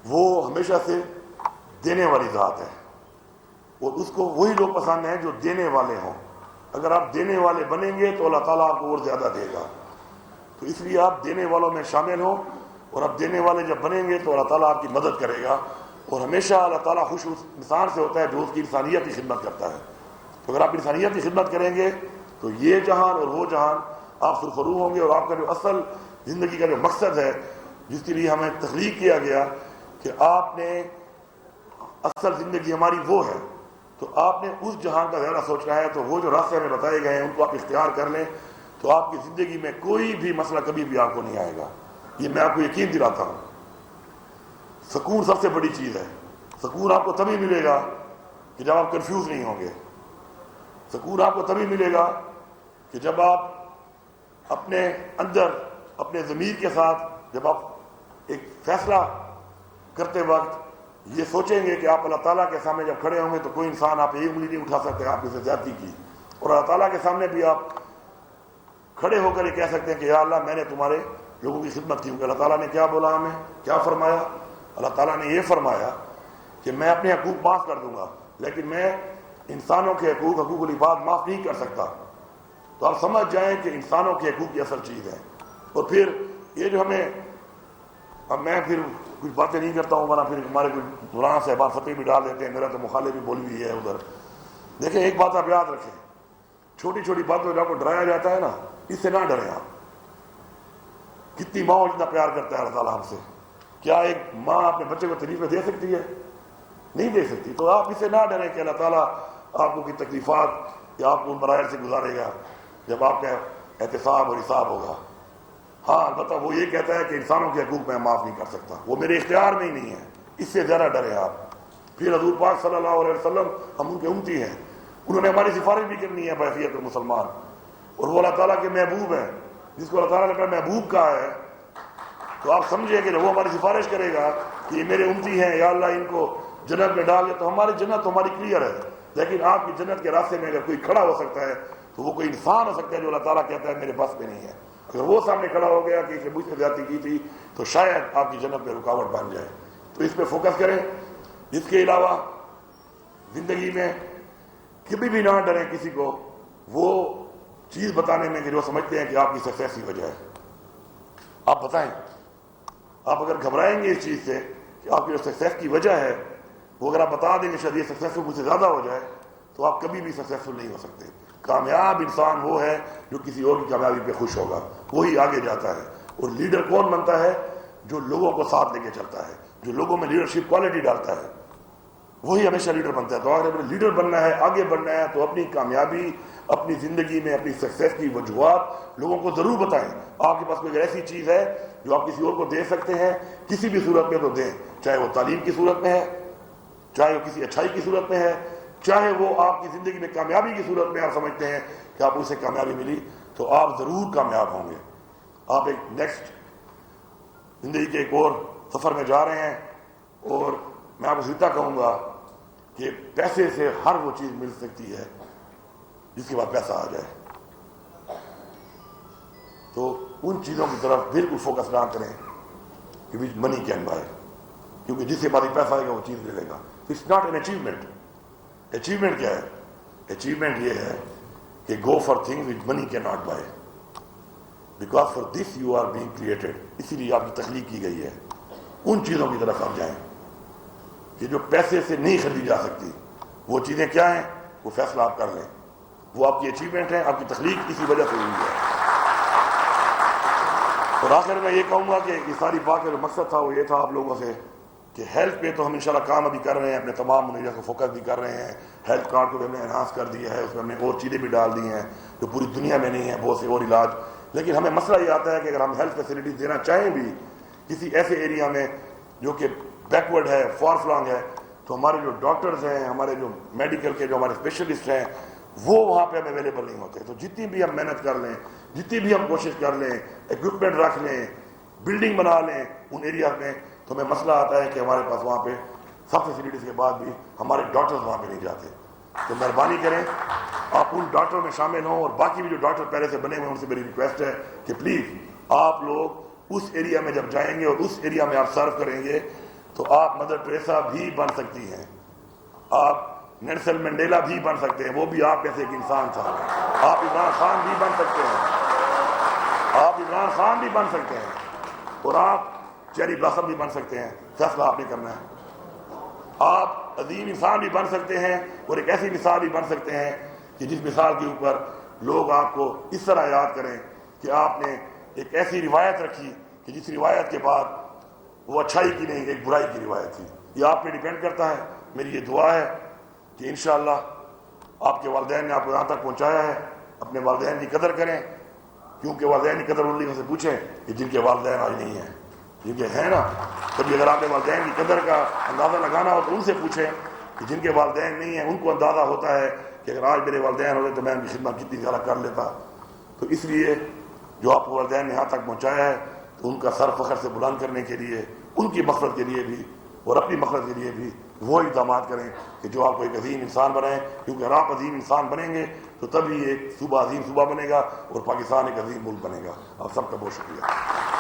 وہ ہمیشہ سے دینے والی ذات ہے، اور اس کو وہی لوگ پسند ہیں جو دینے والے ہوں۔ اگر آپ دینے والے بنیں گے تو اللہ تعالیٰ آپ کو اور زیادہ دے گا، تو اس لیے آپ دینے والوں میں شامل ہوں، اور آپ دینے والے جب بنیں گے تو اللہ تعالیٰ آپ کی مدد کرے گا۔ اور ہمیشہ اللہ تعالیٰ خوش اس انسان سے ہوتا ہے جو اس کی انسانیت کی خدمت کرتا ہے۔ تو اگر آپ انسانیت کی خدمت کریں گے تو یہ جہان اور وہ جہان آپ سرخرو ہوں گے، اور آپ کا جو اصل زندگی کا جو مقصد ہے جس کے لیے ہمیں تخلیق کیا گیا کہ آپ نے اصل زندگی ہماری وہ ہے، تو آپ نے اس جہان کا زیادہ سوچنا ہے۔ تو وہ جو راستے ہمیں بتائے گئے ہیں ان کو آپ اختیار کر لیں تو آپ کی زندگی میں کوئی بھی مسئلہ کبھی بھی آپ کو نہیں آئے گا، یہ میں آپ کو یقین دلاتا ہوں۔ سکون سب سے بڑی چیز ہے۔ سکون آپ کو تبھی ملے گا کہ جب آپ کنفیوز نہیں ہوں گے۔ سکون آپ کو تبھی ملے گا کہ جب آپ اپنے اندر اپنے ضمیر کے ساتھ جب آپ ایک فیصلہ کرتے وقت یہ سوچیں گے کہ آپ اللہ تعالیٰ کے سامنے جب کھڑے ہوں گے تو کوئی انسان آپ ایک انگلی نہیں اٹھا سکتے آپ نے زیادتی کی، اور اللہ تعالیٰ کے سامنے بھی آپ کھڑے ہو کر یہ کہہ سکتے ہیں کہ یا اللہ میں نے تمہارے لوگوں کی خدمت کی۔ اللہ تعالیٰ نے کیا بولا ہمیں، کیا فرمایا؟ اللہ تعالیٰ نے یہ فرمایا کہ میں اپنے حقوق معاف کر دوں گا، لیکن میں انسانوں کے حقوق العباد معاف نہیں کر سکتا۔ تو آپ سمجھ جائیں کہ انسانوں کے حقوق کی اصل چیز ہے۔ اور پھر یہ جو ہمیں، اب میں پھر کچھ باتیں نہیں کرتا ہوں ورنہ پھر ہمارے کچھ مولانا صاحبان فتوی بھی ڈال دیتے ہیں، میرا تو مخالف بھی بولی ہوئی ہے ادھر۔ دیکھیں ایک بات آپ یاد رکھیں، چھوٹی چھوٹی باتوں جب آپ کو ڈرایا جاتا ہے نا، اس سے نہ ڈریں آپ۔ کتنی ماں اتنا پیار کرتا ہے اللہ تعالیٰ ہم سے، کیا ایک ماں اپنے بچے کو تکلیفیں دے سکتی ہے؟ نہیں دے سکتی۔ تو آپ اس سے نہ ڈریں کہ اللہ تعالیٰ آپ کو کی تکلیفات یا آپ کو ان مراحل سے گزارے گا جب آپ کا احتساب اور حساب ہوگا۔ ہاں البتہ وہ یہ کہتا ہے کہ انسانوں کے حقوق میں معاف نہیں کر سکتا، وہ میرے اختیار میں ہی نہیں ہے، اس سے زیادہ ڈریں آپ۔ پھر حضور پاک صلی اللہ علیہ وسلم ہم ان کے امتی ہیں، انہوں نے ہماری سفارش بھی کرنی ہے بحیثیت مسلمان، اور وہ اللہ تعالیٰ کے محبوب ہیں، جس کو اللہ تعالیٰ نے اپنا محبوب کہا ہے۔ تو آپ سمجھیں کہ وہ ہماری سفارش کرے گا کہ یہ میرے امتی ہیں، یا اللہ ان کو جنت میں ڈال دے، تو ہماری جنت تو ہماری کلیئر ہے۔ لیکن آپ کی جنت کے راستے میں اگر کوئی کھڑا ہو سکتا ہے تو وہ کوئی انسان ہو سکتا ہے جو اللہ تعالیٰ کہتا ہے میرے بس میں نہیں ہے۔ اگر وہ سامنے کھڑا ہو گیا کہ اس نے مجھ سے زیادتی کی تھی تو شاید آپ کی جنت میں رکاوٹ بن جائے۔ تو اس پہ فوکس کریں۔ اس کے علاوہ زندگی میں کبھی بھی نہ ڈریں کسی کو وہ چیز بتانے میں کہ جو سمجھتے ہیں کہ آپ کی سکسیس کی وجہ ہے۔ آپ بتائیں، آپ اگر گھبرائیں گے اس چیز سے کہ آپ کی جو سکسیس کی وجہ ہے وہ اگر آپ بتا دیں کہ شاید یہ سکسیسفل مجھ سے زیادہ ہو جائے تو آپ کبھی بھی سکسیسفل نہیں ہو سکتے۔ کامیاب انسان وہ ہے جو کسی اور کی کامیابی پہ خوش ہوگا، وہی آگے جاتا ہے۔ اور لیڈر کون بنتا ہے؟ جو لوگوں کو ساتھ لے کے چلتا ہے، جو لوگوں میں لیڈرشپ کوالٹی ڈالتا ہے، وہی ہمیشہ لیڈر بنتا ہے۔ تو اگر ہمیں لیڈر بننا ہے، آگے بڑھنا ہے، تو اپنی کامیابی، اپنی زندگی میں اپنی سکسیس کی وجوہات لوگوں کو ضرور بتائیں۔ آپ کے پاس کوئی ایسی چیز ہے جو آپ کسی اور کو دے سکتے ہیں کسی بھی صورت میں تو دیں، چاہے وہ تعلیم کی صورت میں ہے، چاہے وہ کسی اچھائی کی صورت میں ہے، چاہے وہ آپ کی زندگی میں کامیابی کی صورت میں آپ سمجھتے ہیں کہ آپ اسے کامیابی ملی، تو آپ ضرور کامیاب ہوں گے۔ آپ ایک نیکسٹ زندگی کے ایک اور سفر میں جا رہے ہیں، اور میں آپ کو سیدھا کہوں گا کہ پیسے سے ہر وہ چیز مل سکتی ہے جس کے بعد پیسہ آ جائے۔ تو ان چیزوں کی طرف بالکل فوکس نہ کریں کہ وچ منی کین بائی، کیونکہ جس کے بعد ہی پیسہ آئے گا وہ چیز ملے گا۔ It's not an achievement. Achievement کیا ہے؟ اچیومنٹ یہ ہے کہ go for things which money can not buy, because for this you are being created, اسی لیے آپ کی تخلیق کی گئی ہے۔ ان چیزوں کی طرف آپ جائیں کہ جو پیسے سے نہیں خریدی جا سکتی۔ وہ چیزیں کیا ہیں؟ وہ فیصلہ آپ کر لیں، وہ آپ کی اچیومنٹ ہیں، آپ کی تخلیق اسی وجہ سے ہوئی ہے۔ اور آخر میں یہ کہوں گا کہ یہ ساری بات کا جو مقصد تھا وہ یہ تھا آپ لوگوں سے کہ ہیلتھ پہ تو ہم انشاءاللہ کام ابھی کر رہے ہیں، اپنے تمام منیجر کو فوکس بھی کر رہے ہیں۔ ہیلتھ کارڈ کو بھی ہم نے انہانس کر دیا ہے، اس میں ہم نے اور چیزیں بھی ڈال دی ہیں جو پوری دنیا میں نہیں ہیں، بہت سے اور علاج۔ لیکن ہمیں مسئلہ یہ آتا ہے کہ اگر ہم ہیلتھ فیسلٹیز دینا چاہیں بھی کسی ایسے ایریا میں جو کہ بیکورڈ ہے، فار فلانگ ہے، تو ہمارے جو ڈاکٹرز ہیں، ہمارے جو میڈیکل کے جو ہمارے اسپیشلسٹ ہیں، وہ وہاں پہ ہمیں اویلیبل نہیں ہوتے۔ تو جتنی بھی ہم محنت کر لیں، جتنی بھی ہم کوشش کر لیں، ایکوپمنٹ رکھ لیں، بلڈنگ بنا لیں ان ایریاز میں، تو ہمیں مسئلہ آتا ہے کہ ہمارے پاس وہاں پہ سب فیسلٹیز کے بعد بھی ہمارے ڈاکٹرز وہاں پہ نہیں جاتے۔ تو مہربانی کریں آپ ان ڈاکٹر میں شامل ہوں، اور باقی بھی جو ڈاکٹر پہلے سے بنے ہوئے ہیں ان سے میری ریکویسٹ ہے کہ پلیز آپ لوگ اس ایریا میں جب جائیں گے اور اس ایریا میں آپ سرو کریں گے تو آپ مدر ٹریسا بھی بن سکتی ہیں، آپ نیلسن منڈیلا بھی بن سکتے ہیں، وہ بھی آپ جیسے ایک انسان تھا۔ آپ عمران خان بھی بن سکتے ہیں، آپ عمران خان بھی بن سکتے ہیں، اور آپ چیری بلاسم بھی بن سکتے ہیں، فیصلہ آپ نے کرنا ہے۔ آپ عظیم انسان بھی بن سکتے ہیں اور ایک ایسی مثال بھی بن سکتے ہیں کہ جس مثال کے اوپر لوگ آپ کو اس طرح یاد کریں کہ آپ نے ایک ایسی روایت رکھی کہ جس روایت کے بعد وہ اچھائی کی نہیں، ایک برائی کی روایت تھی۔ یہ آپ پہ ڈیپینڈ کرتا ہے۔ میری یہ دعا ہے کہ انشاءاللہ آپ کے والدین نے آپ کو یہاں تک پہنچایا ہے، اپنے والدین کی قدر کریں، کیونکہ والدین کی قدر ان لوگوں سے پوچھیں کہ جن کے والدین آج نہیں ہیں، جن کے ہیں نا، کبھی اگر آپ نے والدین کی قدر کا اندازہ لگانا ہو تو ان سے پوچھیں کہ جن کے والدین نہیں ہیں، ان کو اندازہ ہوتا ہے کہ اگر آج میرے والدین ہوتے تو میں ان کی خدمت کتنی زیادہ کر لیتا۔ تو اس لیے جو آپ کو والدین نے یہاں تک پہنچایا ہے تو ان کا سر فخر سے بلند کرنے کے لیے، ان کی مغفرت کے لیے بھی اور اپنی مغفرت کے لیے بھی وہ اقدامات کریں کہ جو آپ کو ایک عظیم انسان بنائیں، کیونکہ اگر آپ عظیم انسان بنیں گے تو تبھی ایک صوبہ عظیم صوبہ بنے گا اور پاکستان ایک عظیم ملک بنے گا۔ آپ سب کا بہت شکریہ۔